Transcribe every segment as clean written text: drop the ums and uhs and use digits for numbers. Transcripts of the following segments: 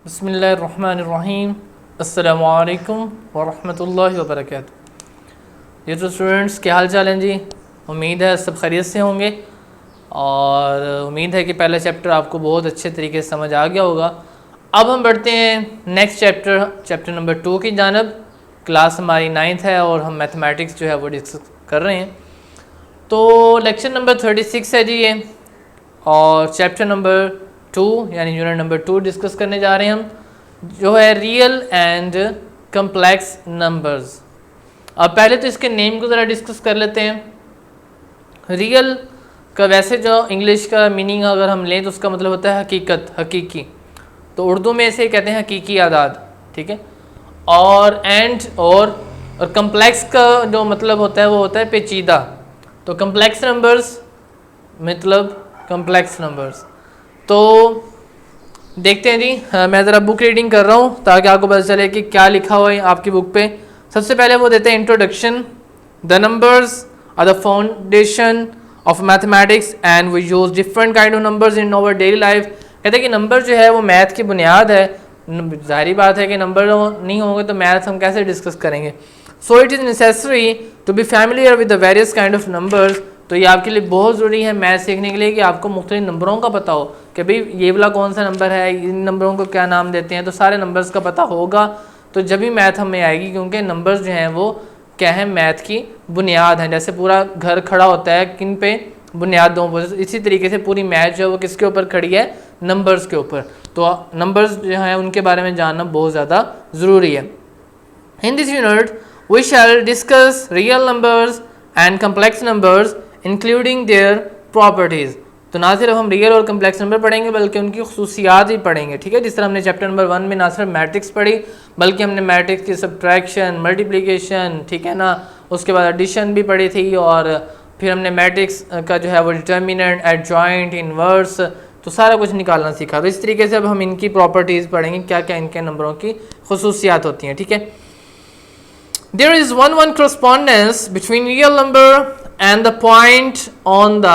बिस्मिल्लाहिर्रहमानिर्रहीम अस्सलामुअलैकुम वरहमतुल्लाहि वबरकातुहू। ये तो स्टूडेंट्स क्या हाल चाल हैं जी। उम्मीद है सब खैरियत से होंगे और उम्मीद है कि पहला चैप्टर आपको बहुत अच्छे तरीके से समझ आ गया होगा। अब हम बढ़ते हैं नेक्स्ट चैप्टर नंबर 2 की जानब। क्लास हमारी 9th है और हम मैथमेटिक्स जो है वो डिस्कस कर रहे हैं। तो लेक्चर नंबर 36 है जी ये, और चैप्टर नंबर 2 यानी यूनिट नंबर 2 डिस्कस करने जा रहे हैं हम, जो है रियल एंड कम्प्लेक्स नंबर्स। अब पहले तो इसके नेम को ज़रा डिस्कस कर लेते हैं। रियल का वैसे जो इंग्लिश का मीनिंग अगर हम लें तो उसका मतलब होता है हकीकत, हकीकी। तो उर्दू में इसे कहते हैं हकीकी आदाद, ठीक है। और एंड और कम्प्लेक्स का जो मतलब होता है वो होता है पेचीदा। तो कम्प्लेक्स नंबर्स मतलब कम्प्लेक्स नंबर्स। तो देखते हैं जी। मैं ज़रा बुक रीडिंग कर रहा हूँ ताकि आपको पता चले कि क्या लिखा हुआ है आपकी बुक पे। सबसे पहले वो देते हैं introduction. The numbers are the foundation of mathematics and we use different kind of numbers in our daily life. कहते हैं कि नंबर जो है वो मैथ की बुनियाद है। जाहिर बात है कि नंबर नहीं होंगे तो मैथ हम कैसे डिस्कस करेंगे। So it is necessary to be familiar with the various kind of numbers. तो ये आपके लिए बहुत ज़रूरी है मैथ सीखने के लिए कि आपको मुख्तलिफ नंबरों का पता हो कि भाई ये वाला कौन सा नंबर है, इन नंबरों को क्या नाम देते हैं। तो सारे नंबर्स का पता होगा तो जब भी मैथ हमें आएगी, क्योंकि नंबर्स जो हैं वो क्या है, मैथ की बुनियाद हैं। जैसे पूरा घर खड़ा होता है किन पे, बुनियादों पर, इसी तरीके से पूरी मैथ जो है वो किसके ऊपर खड़ी है, नंबर्स के ऊपर। तो नंबर्स जो हैं उनके बारे में जानना बहुत ज़्यादा ज़रूरी है। In this unit we shall discuss real numbers and complex numbers including their properties. तो ना सिर्फ हम रियल और कम्प्लेक्स नंबर पढ़ेंगे बल्कि उनकी खसूसियात भी पढ़ेंगे, ठीक है। जिस तरह हमने चैप्टर नंबर 1 में ना सिर्फ मैट्रिक्स पढ़ी बल्कि हमने मैट्रिक्स की सब्ट्रैक्शन, मल्टीप्लिकेशन, ठीक है ना, उसके बाद एडिशन भी पढ़ी थी, और फिर हमने मैट्रिक्स का जो है वो डिटर्मिनेंट, एडजॉइंट, इन्वर्स, तो सारा कुछ निकालना सीखा। तो इस तरीके से अब हम इनकी प्रॉपर्टीज़ पढ़ेंगे, क्या क्या इनके नंबरों की खसूसियात होती हैं, ठीक है। There is one correspondence between real number and the point on the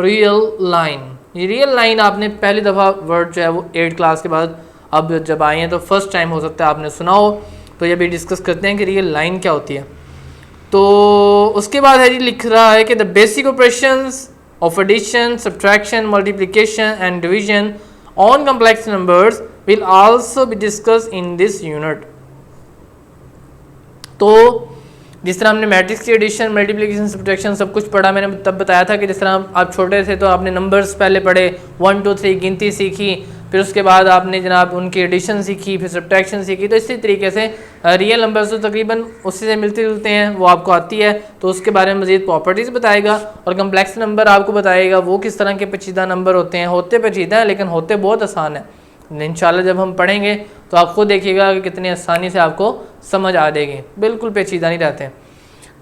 real line। ये रियल लाइन आपने पहली दफ़ा वर्ड जो है वो 8th क्लास के बाद अब जब आए हैं तो फर्स्ट टाइम हो सकता है आपने सुना हो। तो ये भी डिस्कस करते हैं कि रियल लाइन क्या होती है। तो उसके बाद है जी लिख रहा है कि the basic operations of addition, subtraction, multiplication and division on complex numbers will also be discuss in this unit. तो जिस तरह हमने मैट्रिक्स की एडिशन, मल्टीप्लिकेशन, सब्ट्रैक्शन सब कुछ पढ़ा, मैंने तब बताया था कि जिस तरह आप छोटे थे तो आपने नंबर्स पहले पढ़े, 1 2 3 गिनती सीखी, फिर उसके बाद आपने जनाब उनकी एडिशन सीखी, फिर सब्ट्रैक्शन सीखी। तो इसी तरीके से रियल नंबर्स तो तकरीबन उससे से मिलते जुलते हैं, वो आपको आती है, तो उसके बारे में मज़ीद प्रॉपर्टीज़ बताएगा। और कम्प्लेक्स नंबर आपको बताएगा वो किस तरह के पेचीदा नंबर होते हैं। होते पेचीदा हैं लेकिन होते बहुत आसान है। इंशाल्लाह जब हम पढ़ेंगे तो आप खुद देखिएगा कि कितनी आसानी से आपको समझ आ जाएगी, बिल्कुल पेचीदा नहीं रहते हैं।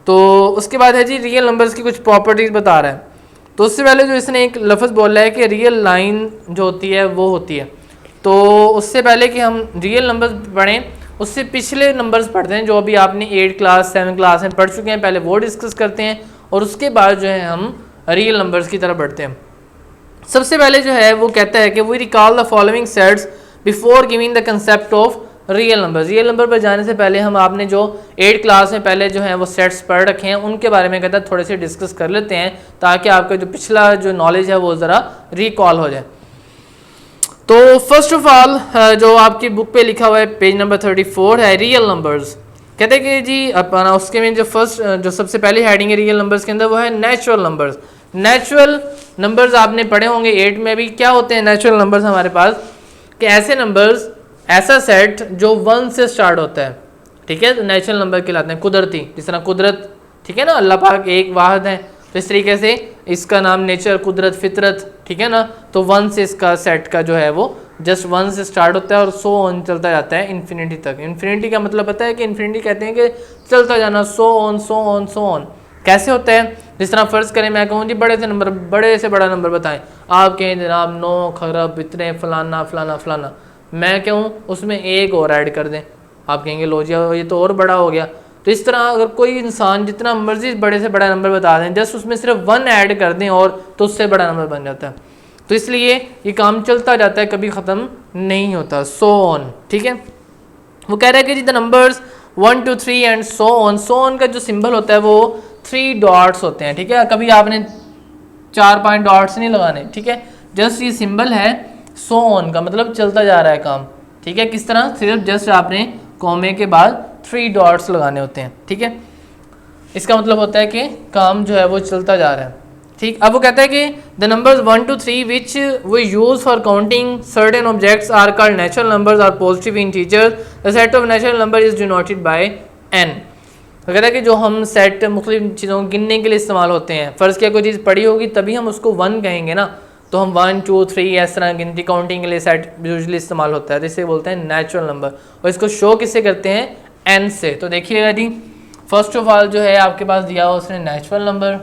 तो उसके बाद है जी रियल नंबर्स की कुछ प्रॉपर्टीज़ बता रहा है। तो उससे पहले जो इसने एक लफ्ज़ बोला है कि रियल लाइन जो होती है वो होती है, तो उससे पहले कि हम रियल नंबर्स पढ़ें उससे पिछले नंबर्स पढ़ते हैं जो अभी आपने 8th क्लास 7th क्लास में पढ़ चुके हैं, पहले वो डिस्कस करते हैं और उसके बाद जो है हम रियल नंबर्स की तरफ बढ़ते हैं। सबसे पहले जो है वो कहता है कि we recall the following sets before giving the concept of real number. Real number पर जाने से पहले हम आपने जो 8th क्लास में पहले जो है वो सेट्स पढ़ रखे हैं उनके बारे में कहता है थोड़े से डिस्कस कर लेते हैं ताकि आपका जो पिछला जो नॉलेज है वो ज़रा रिकॉल हो जाए। तो फर्स्ट ऑफ ऑल जो आपकी बुक पे लिखा हुआ है पेज नंबर 34 है रियल नंबर्स। कहते हैं कि जी अपना उसके में जो सबसे पहली हेडिंग है रियल नंबर्स के अंदर वो है नेचुरल नंबर्स। नेचुरल नंबर्स आपने पढ़े होंगे 8 में भी। क्या होते हैं नेचुरल नंबर्स हमारे पास, कि ऐसे नंबर्स, ऐसा सेट जो 1 से स्टार्ट होता है, ठीक है, तो नेचुरल नंबर कहलाते हैं। कुदरती, जिस तरह कुदरत, ठीक है ना, अल्लाह पाक एक वाहिद है, तो इस तरीके से इसका नाम नेचर, कुदरत, फितरत, ठीक है ना। तो 1 से इसका सेट का जो है वो जस्ट 1 से स्टार्ट होता है और सो ऑन चलता जाता है इन्फिनिटी तक। इन्फिनिटी का मतलब पता है कि इन्फिनिटी कहते हैं कि चलता जाना, so on so on so on. कैसे होता है, जिस तरह फ़र्ज़ करें मैं कहूँ जी बड़े से बड़ा नंबर बताएं, आप कहें जनाब 9 खरब इतने फलाना फलाना फलाना, मैं कहूँ उसमें एक और ऐड कर दें, आप कहेंगे लो जी ये तो और बड़ा हो गया। तो इस तरह अगर कोई इंसान जितना मर्जी बड़े से बड़ा नंबर बता दें, जस्ट उसमें सिर्फ 1 ऐड कर दें और तो उससे बड़ा नंबर बन जाता है। तो इसलिए ये काम चलता जाता है, कभी ख़त्म नहीं होता, सो ऑन। ठीक है, वो कह रहा है कि जी the numbers 1 2 3 and so on का जो सिंबल होता है वो 3 डॉट्स होते हैं। ठीक है, कभी आपने 4-5 डॉट्स नहीं लगाने। ठीक है, जस्ट ये सिंबल है सो ऑन का, मतलब चलता जा रहा है काम। ठीक है, किस तरह, सिर्फ जस्ट आपने कॉमे के बाद 3 डॉट्स लगाने होते हैं। ठीक है, इसका मतलब होता है कि काम जो है वो चलता जा रहा है। ठीक, अब वो कहता है कि the numbers 1 2 3 which we use for counting certain objects are called natural numbers are positive integers, the set of natural number is denoted by n। तो कहता है कि जो हम सेट मुख्तलिफ चीज़ों को गिनने के लिए इस्तेमाल होते हैं, फ़र्ज़ किया कोई चीज़ पड़ी होगी तभी हम उसको 1 कहेंगे ना, तो हम 1 2 3 इस तरह गिनती काउंटिंग के लिए सेट यूजुअली इस्तेमाल होता है, तो इसे बोलते हैं नेचुरल नंबर। और इसको शो किससे करते हैं, n से। तो देखिएगा जी, फर्स्ट ऑफ ऑल जो है आपके पास दिया हुआ उसने नेचुरल नंबर,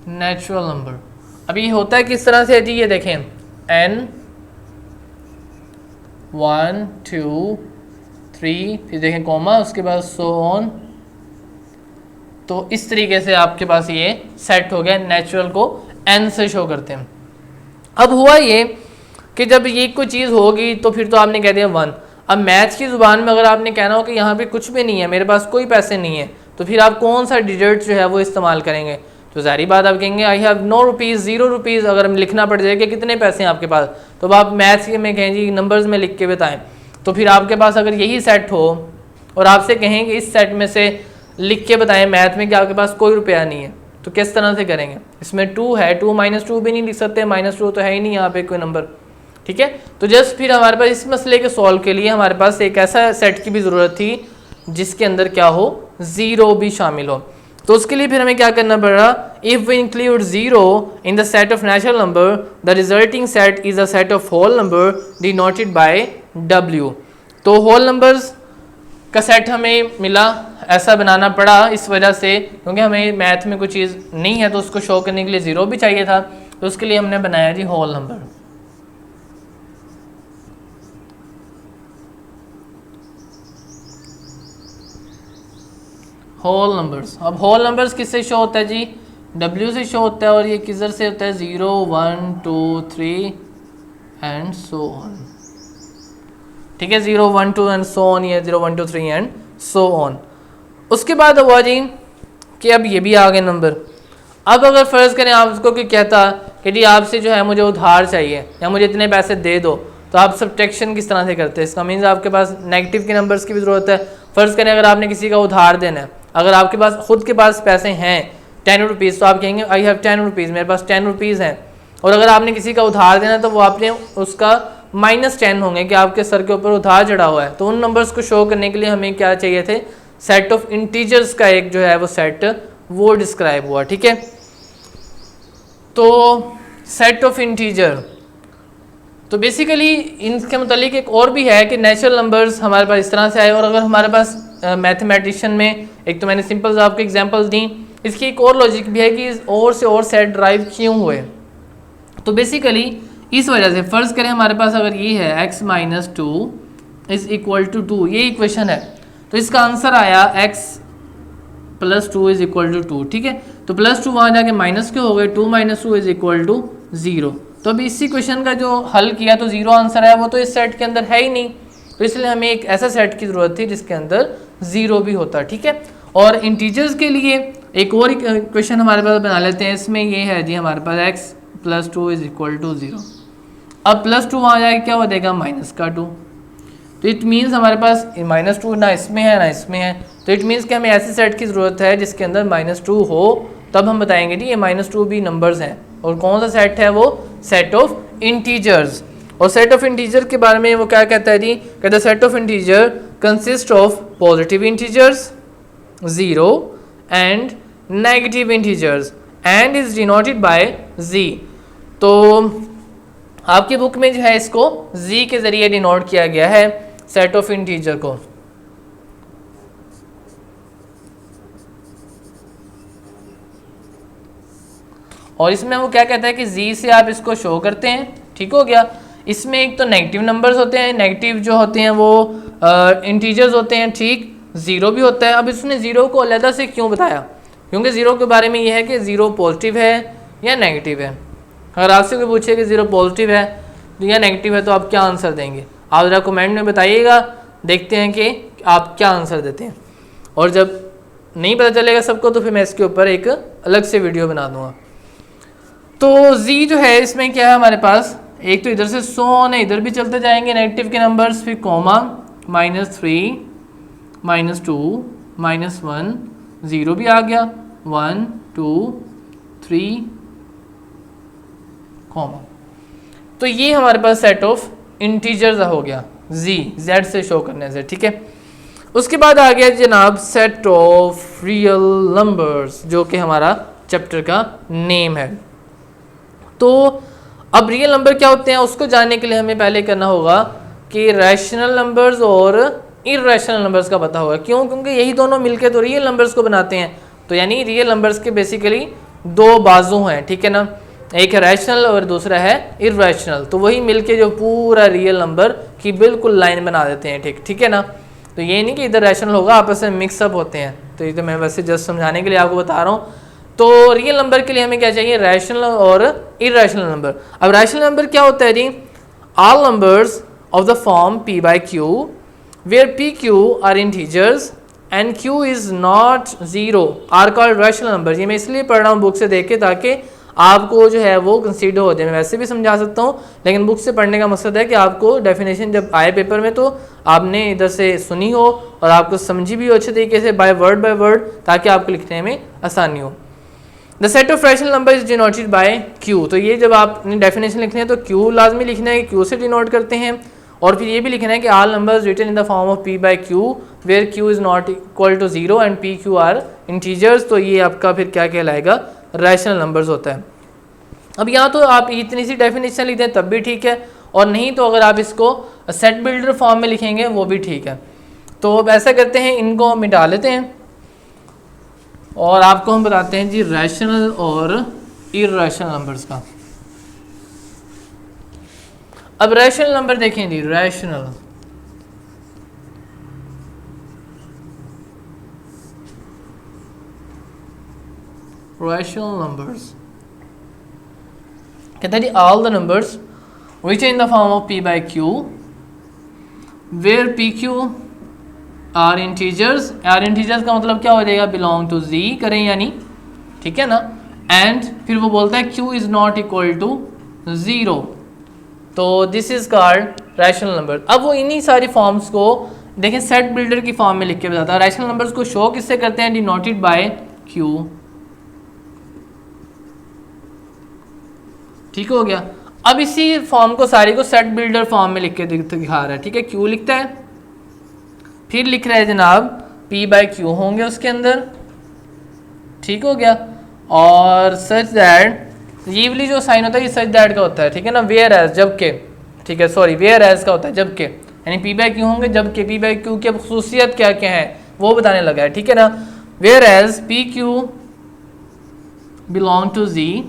नेचुरल नंबर। अभी होता है किस तरह से जी, ये देखें n 1 2 3, फिर देखें कॉमा, उसके बाद सो ऑन। तो इस तरीके से आपके पास ये सेट हो गया, नेचुरल को n से शो करते हैं। अब हुआ ये कि जब ये कोई चीज़ होगी तो फिर तो आपने कह दिया 1। अब मैथ्स की ज़ुबान में अगर आपने कहना हो कि यहाँ पे कुछ भी नहीं है, मेरे पास कोई पैसे नहीं है, तो फिर आप कौन सा डिजिट जो है वो इस्तेमाल करेंगे, तो ज़ाहिर बात आप कहेंगे I have no rupees, 0 rupees. अगर हम लिखना पड़ जाए कि कितने पैसे हैं आपके पास, तो आप मैथ्स में कहें जी नंबर्स में लिख के बताएं, तो फिर आपके पास अगर यही सेट हो और आपसे कहें कि इस सेट में से लिख के बताएं मैथ में कि आपके पास कोई रुपया नहीं है, तो किस तरह से करेंगे। इसमें 2 है, 2 -2 भी नहीं लिख सकते, -2 तो है ही नहीं यहाँ पे कोई नंबर। ठीक है, तो जस्ट फिर हमारे पास इस मसले के सॉल्व के लिए हमारे पास एक ऐसा सेट की भी ज़रूरत थी जिसके अंदर क्या हो, 0 भी शामिल हो। तो उसके लिए फिर हमें क्या करना पड़ा, if we include 0 in the set of natural number the resulting set is a set of whole number denoted by w। तो होल नंबर्स का सेट हमें मिला, ऐसा बनाना पड़ा इस वजह से क्योंकि हमें मैथ में कोई चीज़ नहीं है तो उसको शो करने के लिए 0 भी चाहिए था, तो उसके लिए हमने बनाया जी होल नंबर। होल नंबर्स, अब होल नंबर्स किससे शो होता है जी, w से शो होता है, और ये किधर से होता है, 0 1 2 3 एंड सो ऑन। ठीक है, 0 1 2 एंड सो ऑन, ये 0 1 2 3 एंड सो ऑन। उसके बाद हुआ जी कि अब ये भी आ गए नंबर। अब अगर फ़र्ज़ करें आप उसको कि कहता कि जी आपसे जो है मुझे उधार चाहिए या मुझे इतने पैसे दे दो, तो आप सब्ट्रैक्शन किस तरह से करते हैं, इसका मीन्स आपके पास नेगेटिव के नंबर्स की भी ज़रूरत है। फ़र्ज़ करें अगर आपने किसी का उधार देना है, अगर आपके पास खुद के पास पैसे हैं 10 रुपीज़, तो आप कहेंगे आई हैव 10 रुपीज़, मेरे पास 10 रुपीज़ हैं। और अगर आपने किसी का उधार देना है तो वो आपने उसका -10 होंगे कि आपके सर के ऊपर उधार चढ़ा हुआ है। तो उन नंबर्स को शो करने के लिए हमें क्या चाहिए थे, सेट ऑफ इंटीजर्स का एक जो है वो सेट वो डिस्क्राइब हुआ। ठीक है, तो सेट ऑफ इंटीजर, तो बेसिकली इनके मुतालिक एक और भी है कि नेचुरल नंबर्स हमारे पास इस तरह से आए, और अगर हमारे पास मैथमेटिशियन में एक तो मैंने सिंपल आपको एग्जांपल्स दी, इसकी एक और लॉजिक भी है कि और से और सेट ड्राइव क्यों हुए। तो बेसिकली इस वजह से फ़र्ज़ करें हमारे पास अगर ये है x - 2 इज़ इक्वल टू 2, ये इक्वेशन है, तो इसका आंसर आया x + 2 इज़ इक्वल टू 2। ठीक है, तो +2 वहाँ जाके माइनस के हो गए, 2 - 2 इज़ इक्वल टू 0। तो अभी इसी क्वेश्चन का जो हल किया तो 0 आंसर है, वो तो इस सेट के अंदर है ही नहीं, तो इसलिए हमें एक ऐसा सेट की ज़रूरत थी जिसके अंदर 0 भी होता। ठीक है, और इंटीजर्स के लिए एक और क्वेश्चन हमारे पास बना लेते हैं। इसमें ये है जी हमारे पास x + 2 इज़ इक्वल टू 0। अब +2 वहाँ जाके क्या हो जाएगा, -2। तो इट मीन्स हमारे पास -2 ना इसमें है ना इसमें है, तो इट मीन्स कि हमें ऐसे सेट की ज़रूरत है जिसके अंदर -2 हो, तब हम बताएंगे जी ये -2 भी नंबर्स हैं। और कौन सा सेट है, वो सेट ऑफ इंटीजर्स। और सेट ऑफ इंटीजर के बारे में वो क्या कहता है जी, कहता है set of integer consist of positive integers 0 and negative integers and is denoted bye z। तो आपकी बुक में जो है इसको z के ज़रिए डिनोट किया गया है सेट ऑफ इंटीजर को। और इसमें वो क्या कहता है कि z से आप इसको शो करते हैं। ठीक हो गया, इसमें एक तो नेगेटिव नंबर्स होते हैं, नेगेटिव जो होते हैं वो इंटीजर्स होते हैं। ठीक, ज़ीरो भी होता है। अब इसने ज़ीरो को अलहदा से क्यों बताया, क्योंकि ज़ीरो के बारे में ये है कि ज़ीरो पॉजिटिव है या नेगेटिव है। अगर आपसे कोई पूछे कि ज़ीरो पॉजिटिव है या नेगेटिव है तो आप क्या आंसर देंगे, आप ज़रा कमेंट में बताइएगा, देखते हैं कि आप क्या आंसर देते हैं। और जब नहीं पता चलेगा सबको तो फिर मैं इसके ऊपर एक अलग से वीडियो बना दूंगा। तो जी जो है इसमें क्या है हमारे पास, एक तो इधर से 100 है, इधर भी चलते जाएंगे नेगेटिव के नंबर्स, फिर कॉमा -3 -2 -1 ज़ीरो भी आ गया, 1 2 3 कॉमा। तो ये हमारे पास सेट ऑफ इंटीजर्स हो गया जी, जेड से शो करने से, ठीक है। उसके बाद आ गया जनाब सेट ऑफ रियल नंबर्स, जो कि हमारा चैप्टर का नेम है। तो अब रियल नंबर क्या होते हैं उसको जानने के लिए हमें पहले करना होगा कि रैशनल नंबर्स और इर्रेशनल नंबर्स का पता होगा। क्यों, क्योंकि यही दोनों मिलकर तो रियल नंबर्स को बनाते हैं। तो यानी रियल नंबर्स के बेसिकली दो बाजू हैं, ठीक है ना, एक है रैशनल और दूसरा है इर्रेशनल। तो वही मिलके जो पूरा रियल नंबर की बिल्कुल लाइन बना देते हैं, ठीक है ना। तो ये नहीं कि इधर रैशनल होगा आपस में मिक्सअप होते हैं, तो ये तो मैं वैसे जस्ट समझाने के लिए आपको बता रहा हूँ। तो रियल नंबर के लिए हमें क्या चाहिए, रैशनल और इर्रेशनल नंबर। अब रैशनल नंबर क्या होता है जी, all numbers of the form p by q where p q are integers and q is not zero are called rational numbers। ये मैं इसलिए पढ़ रहा हूँ बुक से देख के ताकि आपको जो है वो कंसीडर हो जाए। मैं वैसे भी समझा सकता हूँ लेकिन बुक से पढ़ने का मकसद है कि आपको डेफिनेशन जब आए पेपर में तो आपने इधर से सुनी हो और आपको समझी भी हो अच्छे तरीके से बाय वर्ड, ताकि आपको लिखने में आसानी हो। The set of rational number is denoted by Q. तो ये जब आपने डेफिनेशन लिखनी है तो क्यू लाजमी लिखना है, क्यू से डिनोट करते हैं। और फिर ये भी लिखना है कि all numbers written in the form of p by q where q is not equal to 0 and p q are integers. तो ये आपका फिर क्या कहलाएगा, रैशनल नंबर्स होता है। अब यहाँ तो आप इतनी सी डेफिनेशन लिख दें तब भी ठीक है, और नहीं तो अगर आप इसको सेट बिल्डर फॉर्म में लिखेंगे वो भी ठीक है। तो अब ऐसा करते हैं, इनको मिटा लेते हैं और आपको हम बताते हैं जी रैशनल और इर्रेशनल नंबर्स का। अब रैशनल नंबर देखें जी, रैशनल नंबर्स कहते हैं जी all the numbers which in the form of p by q where pq are integers. Are integers का मतलब क्या हो जाएगा, बिलोंग टू z करें यानी, ठीक है ना। एंड फिर वो बोलता है q is not equal to 0, तो this is called rational number. अब वो इन्हीं सारी फॉर्म्स को देखें सेट बिल्डर की फॉर्म में लिख के बताता है। रैशनल नंबर्स को शो किससे करते हैं, डिनोटेड बाय q, ठीक हो गया। अब इसी फॉर्म को सारी को सेट बिल्डर फॉर्म में लिख के दिखा रहा है, ठीक है। क्यू लिखता है, फिर लिख रहा है जनाब p by q होंगे उसके अंदर, ठीक हो गया। और सच दैट ये वाली जो साइन होता है ये सच दैट का होता है, ठीक है ना। वेयर एज जबकि, ठीक है, सॉरी वेयर एज का होता है जबकि, यानी p by q होंगे जबकि p by q की खसूसियत क्या क्या है वो बताने लगा है, ठीक है ना। Whereas p q belong to z,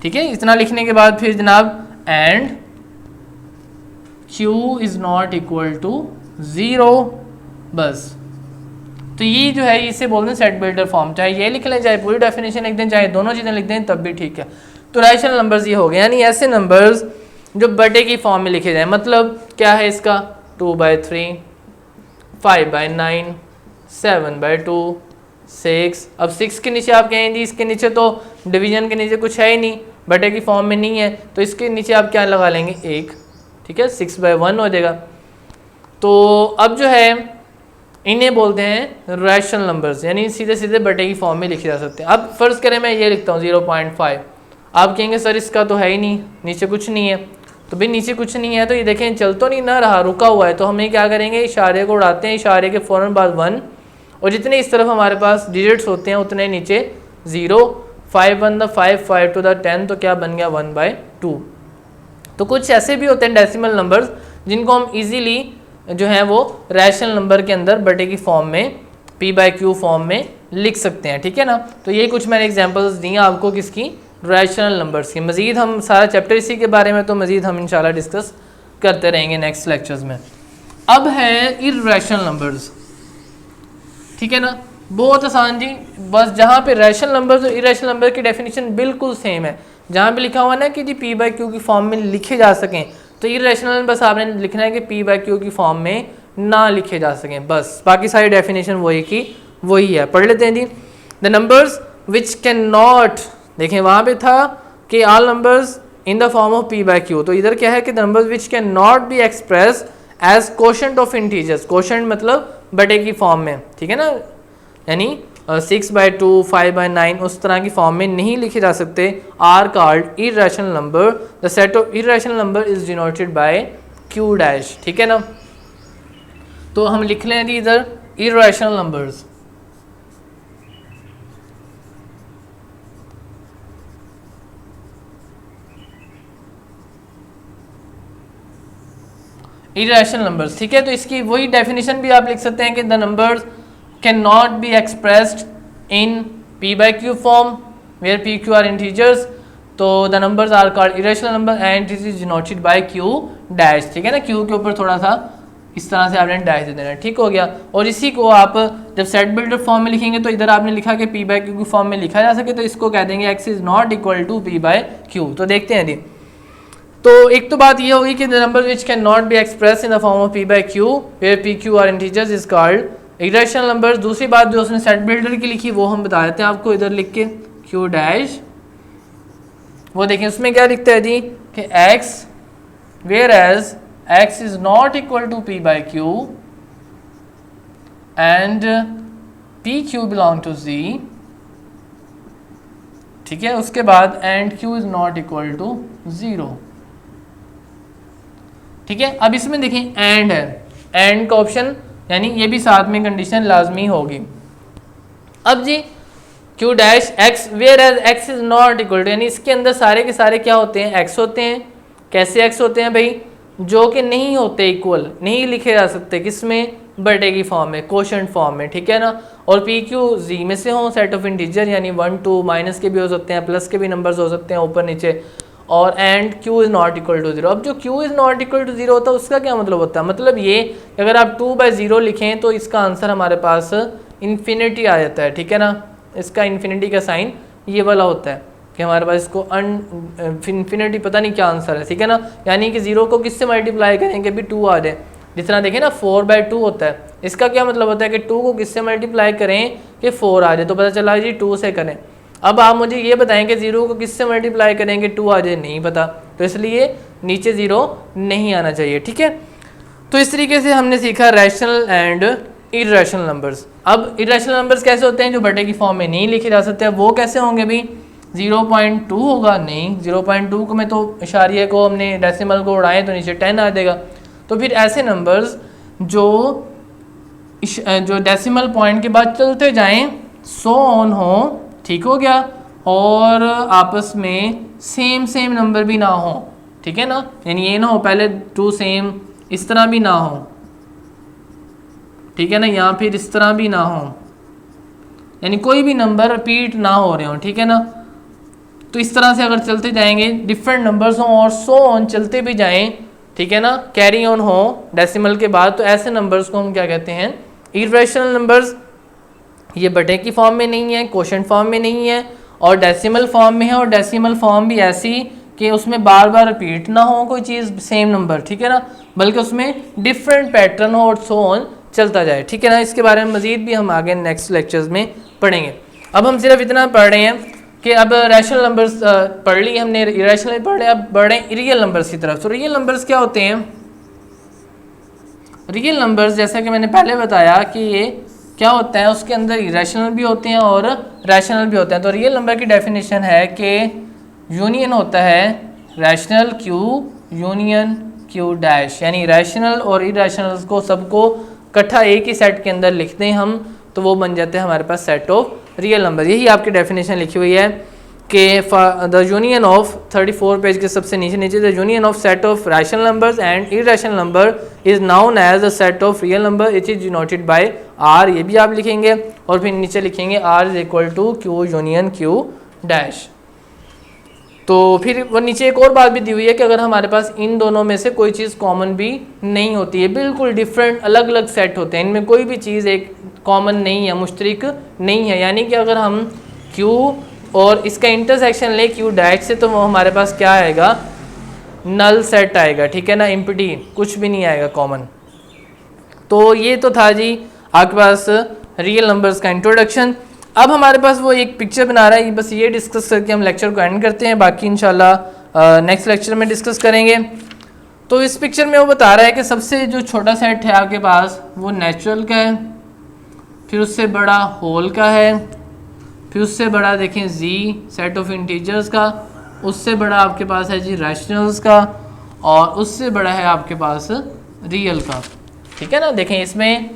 ठीक है। इतना लिखने के बाद फिर जनाब and q is not equal to 0, बस। तो ये जो है इसे बोलते हैं सेट बिल्डर फॉर्म। चाहे ये लिख लें, चाहे पूरी डेफिनेशन लिख दें, चाहे दोनों चीज़ें लिख दें तब भी ठीक है। तो रैशनल नंबर्स ये हो गए, यानी ऐसे नंबर्स जो बटे की फॉर्म में लिखे जाए। मतलब क्या है इसका, 2/3, 5/9, 7/2, 6। अब 6 के नीचे आप कहें जी इसके नीचे तो डिवीजन के नीचे कुछ है ही नहीं, बटे की फॉर्म में नहीं है, तो इसके नीचे आप क्या लगा लेंगे, 1, ठीक है, 6/1 हो जाएगा। तो अब जो है इन्हें बोलते हैं रैशनल नंबर्स, यानी सीधे सीधे बटे की फॉर्म में लिखे जा सकते हैं। अब फ़र्ज़ करें मैं ये लिखता हूँ 0.5, आप कहेंगे सर इसका तो है ही नहीं, नीचे कुछ नहीं है। तो भाई नीचे कुछ नहीं है तो ये देखें चल तो नहीं ना रहा, रुका हुआ है। तो हमें क्या करेंगे, इशारे को उड़ाते हैं, इशारे के फ़ौरन बाद 1, और जितने इस तरफ हमारे पास डिजिट्स होते हैं उतने नीचे 0। 5 1 द 5, 5 to the 10, तो क्या बन गया 1/2। तो कुछ ऐसे भी होते हैं डेसिमल नंबर्स जिनको हम इजीली जो है वो रैशनल नंबर के अंदर बटे की फॉर्म में p by q फॉर्म में लिख सकते हैं, ठीक है ना। तो ये कुछ मैंने एग्जांपल्स दी हैं आपको किसकी, रैशनल नंबर्स की। मज़ीद हम सारा चैप्टर इसी के बारे में तो मज़ीद हम इंशाल्लाह डिस्कस करते रहेंगे नेक्स्ट लेक्चर्स में। अब है इर्रेशनल नंबर्स। ठीक है ना, बहुत आसान जी। बस जहाँ पे रैशनल नंबर और इरेशनल नंबर की डेफिनेशन बिल्कुल सेम है, जहाँ पे लिखा हुआ ना कि जी पी बाई क्यू की फॉर्म में लिखे जा सकें, तो इरेशनल बस आपने लिखना है कि पी बाई क्यू की फॉर्म में ना लिखे जा सकें, बस बाकी सारी डेफिनेशन वही की वही है। पढ़ लेते हैं जी। The numbers which can not, देखें वहाँ पे था कि all numbers in the form of P by Q, तो इधर क्या है कि the numbers which can not be express as quotient of integers, quotient मतलब बटे की फॉर्म में, ठीक है ना, यानी 6/2 5/9 उस तरह की फॉर्म में नहीं लिखे जा सकते, are called irrational number. The set of irrational number is denoted by Q dash, ठीक है ना। तो हम लिख लें जी इधर इरेशनल नंबर्स, इरेशनल नंबर्स, ठीक है। तो इसकी वही डेफिनेशन भी आप लिख सकते हैं कि the numbers can not be expressed in p by q form where P Q are integers, तो the numbers are called irrational number and it is denoted by Q dash, ठीक है ना। क्यू के ऊपर थोड़ा सा इस तरह से आपने डैश दे देना, ठीक हो गया। और इसी को आप जब सेट बिल्डर फॉर्म में लिखेंगे तो इधर आपने लिखा कि पी बाई क्यू की फॉर्म में लिखा जा सके, तो इसको कह देंगे X is not equal to P by Q. तो देखते हैं जी। तो एक तो बात ये होगी कि the number which can not be express in the form of P by Q where P Q are integers is called irrational number. दूसरी बात जो उसने सेट बिल्डर की लिखी वो हम बता देते हैं आपको, इधर लिख के क्यू डैश, वो देखें उसमें क्या लिखता है जी कि x where as x is not equal to P by q and p q belong to जी, ठीक है। उसके बाद and q is not equal to 0, ठीक है। अब इसमें देखें एंड है, एंड का ऑप्शन यानी ये भी साथ में कंडीशन लाजमी होगी। अब जी Q dash X where as x is not equal to, यानी इसके अंदर सारे के सारे क्या होते हैं, एक्स होते हैं। कैसे एक्स होते हैं भाई, जो कि नहीं होते इक्वल, नहीं लिखे जा सकते, किसमें, बटे की फॉर्म में, कोशेंट फॉर्म में, ठीक है ना। और पी क्यू जी में से हों, सेट ऑफ इंटीजर यानी 1 2 माइनस के भी हो सकते हैं, प्लस के भी नंबर्स हो सकते हैं ऊपर नीचे, और and Q is not equal to 0। अब जो Q is not equal to 0 होता है उसका क्या मतलब होता है, मतलब ये अगर आप 2/0 लिखें तो इसका आंसर हमारे पास इन्फिनिटी आ जाता है, ठीक है ना। इसका इन्फिनिटी का साइन ये वाला होता है कि हमारे पास इसको इन्फिनिटी पता नहीं क्या आंसर है, ठीक है ना। यानी कि 0 को किससे मल्टीप्लाई करेंगे भी 2 आ जाए, जिस तरह देखें ना 4/2 होता है, इसका क्या मतलब होता है कि 2 को किससे मल्टीप्लाई करें कि 4 आ जाए, तो पता चला जी 2 से करें। अब आप मुझे ये बताएं कि 0 को किससे मल्टीप्लाई करेंगे 2 आ जाए, नहीं पता, तो इसलिए नीचे 0 नहीं आना चाहिए, ठीक है। तो इस तरीके से हमने सीखा रैशनल एंड इरेशनल नंबर्स। अब इरेशनल नंबर्स कैसे होते हैं, जो बटे की फॉर्म में नहीं लिखे जा सकते, वो कैसे होंगे भी, 0.2 होगा, नहीं 0.2 को में तो इशारिये को हमने डेसिमल को उड़ाएं तो नीचे 10 आ जाएगा। तो फिर ऐसे नंबर्स जो डेसिमल पॉइंट के बाद चलते जाएं, सो ऑन हो, ठीक हो गया, और आपस में सेम नंबर भी ना हो, ठीक है ना। यानी ये ना हो पहले 2 सेम, इस तरह भी ना हो, ठीक है ना, या फिर इस तरह भी ना हो, यानी कोई भी नंबर रिपीट ना हो रहे हो, ठीक है ना। तो इस तरह से अगर चलते जाएंगे डिफरेंट नंबर्स हों और सो ऑन चलते भी जाएं, ठीक है ना, कैरी ऑन हो डेसिमल के बाद, तो ऐसे नंबर्स को हम क्या कहते हैं, इरेशनल नंबर्स। ये बटे की फॉर्म में नहीं है, कोशेंट फॉर्म में नहीं है, और डेसिमल फॉर्म में है, और डेसिमल फॉर्म भी ऐसी कि उसमें बार बार रिपीट ना हो कोई चीज़, सेम नंबर, ठीक है ना, बल्कि उसमें डिफरेंट पैटर्न हो और सो ऑन चलता जाए, ठीक है ना। इसके बारे में मज़ीद भी हम आगे नेक्स्ट लेक्चर्स में पढ़ेंगे। अब हम सिर्फ इतना पढ़ रहे हैं कि अब रैशनल नंबर्स पढ़ ली हमने, इरेशनल पढ़ रहे, अब बढ़े रियल नंबर्स की तरफ। तो रियल नंबर्स क्या होते हैं, रियल नंबर्स जैसा कि मैंने पहले बताया कि ये क्या होता है, उसके अंदर इरेशनल भी होते हैं और रैशनल भी होते हैं। तो रियल नंबर की डेफिनेशन है कि यूनियन होता है rational Q union Q dash, यानी रैशनल और इरेशनल को सबको इकट्ठा एक ही सेट के अंदर लिखते हैं हम, तो वो बन जाते हैं हमारे पास सेट ऑफ रियल नंबर। यही आपकी डेफिनेशन लिखी हुई है कि द यूनियन ऑफ 34 पेज के सबसे नीचे the union of set of rational numbers and irrational number is known as the set of real number, it is denoted by R, ये भी आप लिखेंगे, और फिर नीचे लिखेंगे R is equal to Q union Q dash. तो फिर वो नीचे एक और बात भी दी हुई है कि अगर हमारे पास इन दोनों में से कोई चीज़ कॉमन भी नहीं होती है, बिल्कुल डिफरेंट अलग अलग सेट होते हैं, इनमें कोई भी चीज़ एक कॉमन नहीं है, मुश्तरक नहीं है, यानी कि अगर हम Q और इसका इंटरसेक्शन ले Q डैश से तो वो हमारे पास क्या आएगा, नल सेट आएगा, ठीक है ना, एम्प्टी, कुछ भी नहीं आएगा कॉमन। तो ये तो था जी आपके पास रियल नंबर्स का इंट्रोडक्शन। अब हमारे पास वो एक पिक्चर बना रहा है, बस ये डिस्कस करके हम लेक्चर को एंड करते हैं, बाकी इंशाल्लाह नेक्स्ट लेक्चर में डिस्कस करेंगे। तो इस पिक्चर में वो बता रहा है कि सबसे जो छोटा सेट है आपके पास वो नेचुरल का है, फिर उससे बड़ा होल का है, फिर उससे बड़ा देखें जी सेट ऑफ इंटीजर्स का, उससे बड़ा आपके पास है जी रैशनल्स का, और उससे बड़ा है आपके पास रियल का, ठीक है ना। देखें इसमें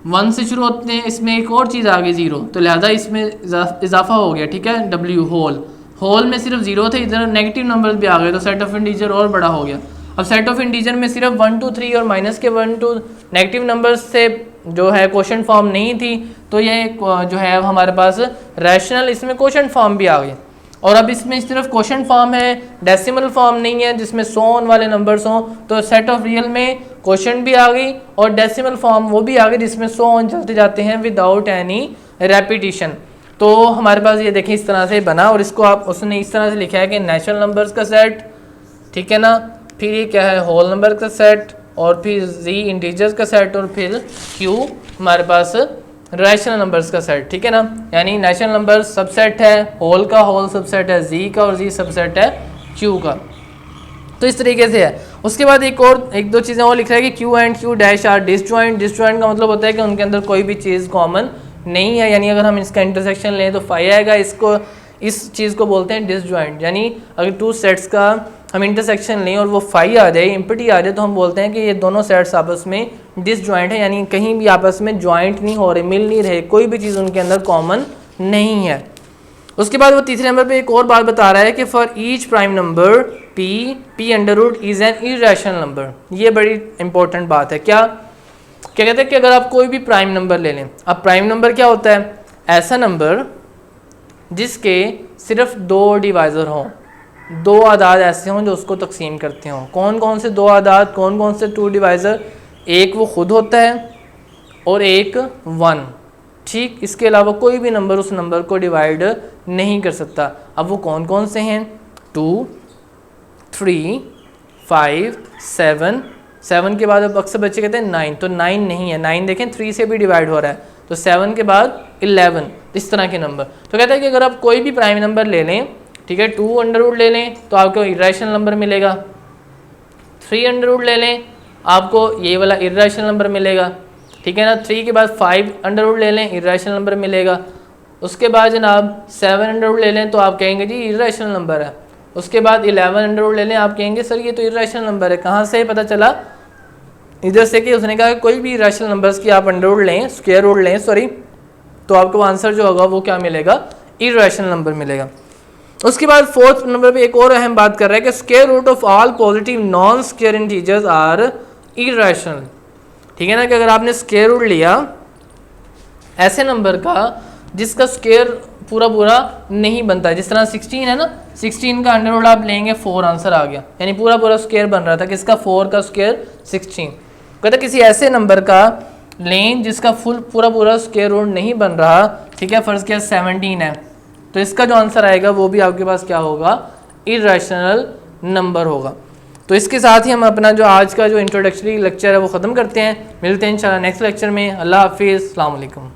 1 से शुरू होते हैं, इसमें एक और चीज़ आ गई 0, तो लिहाजा इसमें इजाफा हो गया, ठीक है, W होल में सिर्फ 0 थे, इधर नेगेटिव नंबर्स भी आ गए, तो सेट ऑफ इंटीजर और बड़ा हो गया। अब सेट ऑफ इंटीजर में सिर्फ 1 2 3 और माइनस के 1 2 नेगेटिव नंबर्स से जो है क्वोशंट फॉर्म नहीं थी, तो ये जो है अब हमारे पास रैशनल इसमें क्वोशंट फॉर्म भी आ गई। और अब इसमें सिर्फ क्वोशंट फॉर्म है, डेसिमल फॉर्म नहीं है जिसमें 100 वाले नंबर्स हों, तो सेट ऑफ रियल में क्वोशंट भी आ गई और डेसिमल फॉर्म वो भी आ गई जिसमें 100 चलते जाते हैं विदाउट एनी रेपिटिशन। तो हमारे पास ये देखिए इस तरह से बना, और इसको आप उसने इस तरह से लिखा है कि नेचुरल नंबर्स का सेट, ठीक है ना, फिर ये क्या है होल नंबर का सेट, और फिर जी इंटीजर्स का सेट, और फिर Q हमारे पास रैशनल नंबर्स का सेट, ठीक है ना। यानी नेचुरल नंबर सबसेट है, होल का होल सबसेट है जी का, और जी सबसेट है Q का। तो इस तरीके से है। उसके बाद एक दो चीज़ें और लिख रहा है कि Q and Q dash are disjoint. Disjoint का मतलब होता है कि उनके अंदर कोई भी चीज़ कॉमन नहीं है, यानी अगर हम इसका इंटरसेक्शन लें तो फाई आएगा, इस चीज़ को बोलते हैं डिसजॉइंट। यानी अगर 2 सेट्स का हम इंटरसेक्शन लें और वो फाई आ जाए, एम्प्टी आ जाए, तो हम बोलते हैं कि ये दोनों सेट्स आपस में डिसजॉइंट है, यानी कहीं भी आपस में जॉइंट नहीं हो रहे, मिल नहीं रहे, कोई भी चीज़ उनके अंदर कॉमन नहीं है। उसके बाद वो तीसरे नंबर पे एक और बात बता रहा है कि for each prime number p under root is an irrational number. ये बड़ी इंपॉर्टेंट बात है। क्या कहते हैं कि अगर आप कोई भी प्राइम नंबर ले लें, अब प्राइम नंबर क्या होता है, ऐसा नंबर जिसके सिर्फ 2 डिवाइज़र हों, 2 आदाद ऐसे हों जो उसको तकसीम करते हों। कौन कौन से 2 आदाद, कौन कौन से 2 डिवाइज़र, एक वो खुद होता है और एक 1, ठीक, इसके अलावा कोई भी नंबर उस नंबर को डिवाइड नहीं कर सकता। अब वो कौन कौन से हैं, 2 3 5 7 के बाद अब अक्सर बच्चे कहते हैं 9, तो 9 नहीं है, 9 देखें 3 से भी डिवाइड हो रहा है, तो 7 के बाद 11, इस तरह के नंबर। तो कहता है कि अगर आप कोई भी प्राइम नंबर ले लें, ठीक है, 2 अंडर रूट ले लें तो आपको इरेशनल नंबर मिलेगा, 3 अंडर रूट ले लें आपको ये वाला इरेशनल नंबर मिलेगा, ठीक है ना, 3 के बाद 5 अंडर रूट ले लें इरेशनल नंबर मिलेगा, उसके बाद जनाब 7 अंडर रूट ले लें तो आप कहेंगे जी इरेशनल नंबर है, उसके बाद 11 अंडर रूट ले लें आप कहेंगे सर ये तो इरेशनल नंबर है। कहाँ से पता चला, इधर से कि उसने कहा कोई भी इरेशनल नंबर्स की आप अंडर रूट लें, स्क्वायर रूट लें सॉरी, तो आपको आंसर जो होगा वो क्या मिलेगा, इरेशनल नंबर मिलेगा। उसके बाद 4th नंबर पे एक और अहम बात कर रहा है कि square root of all positive non square integers are irrational, ठीक है ना, कि अगर आपने स्क्वायर रूट लिया ऐसे नंबर का जिसका स्क्वायर पूरा नहीं बनता, जिस तरह 16 है ना, 16 का अंडर रूट आप लेंगे 4 आंसर आ गया, यानी पूरा स्क्वायर बन रहा था, किसका 4 का स्क्वायर 16। कहता किसी ऐसे नंबर का लें जिसका पूरा स्क्वायर रूट नहीं बन रहा, ठीक है, फर्ज किया 17 है, तो इसका जो आंसर आएगा वो भी आपके पास क्या होगा, इरेशनल नंबर होगा। तो इसके साथ ही हम अपना जो आज का जो इंट्रोडक्टरी लेक्चर है वो ख़त्म करते हैं। मिलते हैं इंशाल्लाह नेक्स्ट लेक्चर में। अल्लाह हाफिज़, अस्सलाम वालेकुम।